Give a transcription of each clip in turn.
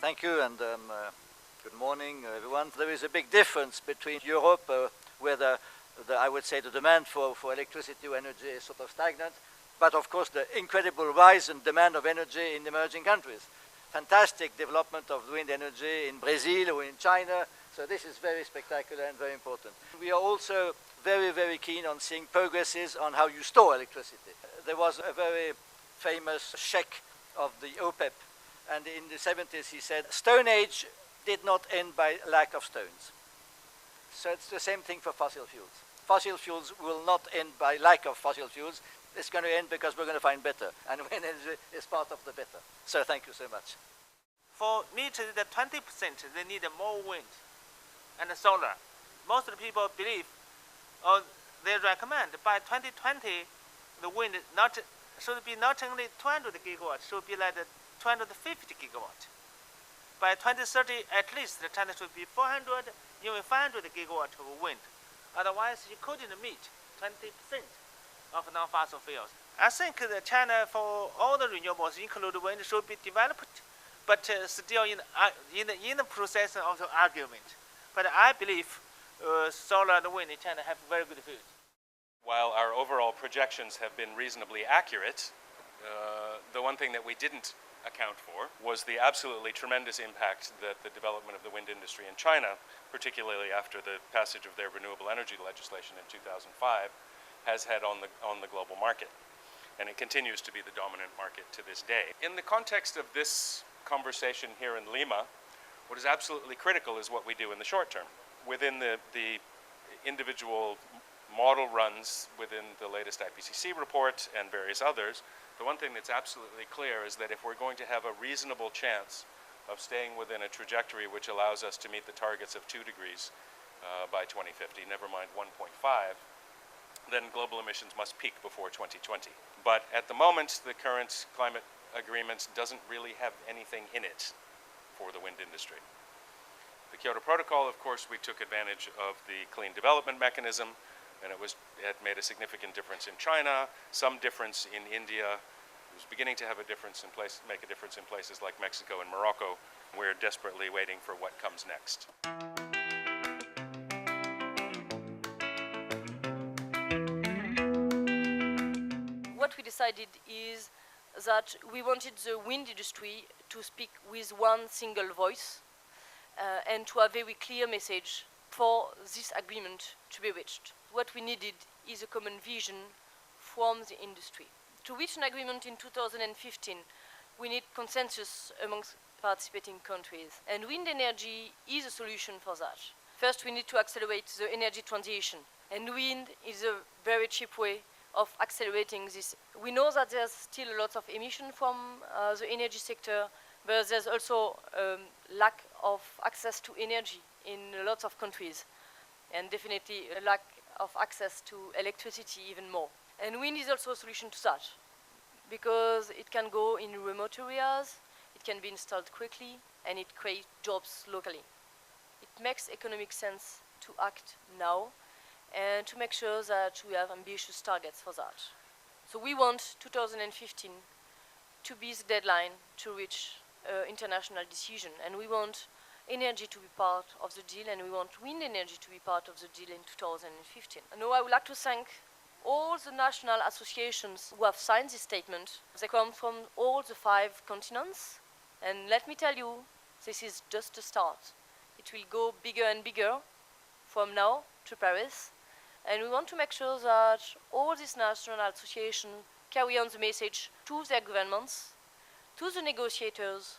Thank you, and good morning, everyone. There is a big difference between Europe, where I would say the demand for electricity or energy is sort of stagnant, but of course the incredible rise in demand of energy in emerging countries. Fantastic development of wind energy in Brazil or in China, so this is very spectacular and very important. We are also very, very keen on seeing progresses on how you store electricity. There was a very famous Czech of the OPEP, and in the 70s he said, Stone Age did not end by lack of stones. So it's the same thing for fossil fuels. Fossil fuels will not end by lack of fossil fuels. It's going to end because we're going to find better, and wind energy is part of the better. So thank you so much. For meeting the 20%, they need more wind and solar. Most of the people believe, or they recommend, by 2020, the wind should be not only 200 gigawatts, should be like 250 gigawatts. By 2030, at least the China should be 400, even 500 gigawatts of wind. Otherwise, you couldn't meet 20% of non-fossil fuels. I think that China, for all the renewables, including wind, should be developed, but still in the process of the argument. But I believe solar and wind in China have very good future. While our overall projections have been reasonably accurate, the one thing that we didn't account for was the absolutely tremendous impact that the development of the wind industry in China, particularly after the passage of their renewable energy legislation in 2005, has had on the global market. And it continues to be the dominant market to this day. In the context of this conversation here in Lima, what is absolutely critical is what we do in the short term. Within the individual model runs within the latest IPCC report and various others, the one thing that's absolutely clear is that if we're going to have a reasonable chance of staying within a trajectory which allows us to meet the targets of 2 degrees by 2050, never mind 1.5, then global emissions must peak before 2020. But at the moment, the current climate agreement doesn't really have anything in it for the wind industry. The Kyoto Protocol, of course, we took advantage of the clean development mechanism, and it made a significant difference in China, some difference in India. It was beginning to have make a difference in places like Mexico and Morocco. We're desperately waiting for what comes next. What we decided is that we wanted the wind industry to speak with one single voice and to have a very clear message for this agreement to be reached. What we needed is a common vision from the industry. To reach an agreement in 2015, we need consensus amongst participating countries. And wind energy is a solution for that. First, we need to accelerate the energy transition. And wind is a very cheap way of accelerating this. We know that there's still a lot of emission from the energy sector, but there's also lack of access to energy in lots of countries, and definitely a lack of access to electricity even more. And wind is also a solution to that, because it can go in remote areas, it can be installed quickly, and it creates jobs locally. It makes economic sense to act now, and to make sure that we have ambitious targets for that. So we want 2015 to be the deadline to reach international decision, and we want energy to be part of the deal, and we want wind energy to be part of the deal in 2015. And now I would like to thank all the national associations who have signed this statement. They come from all the 5 continents, and let me tell you, this is just a start. It will go bigger and bigger from now to Paris, and we want to make sure that all these national associations carry on the message to their governments, to the negotiators,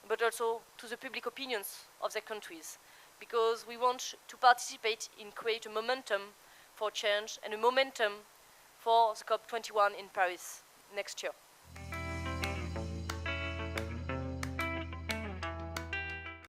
but also to the public opinions of their countries, because we want to participate in create a momentum for change and a momentum for the COP21 in Paris next year.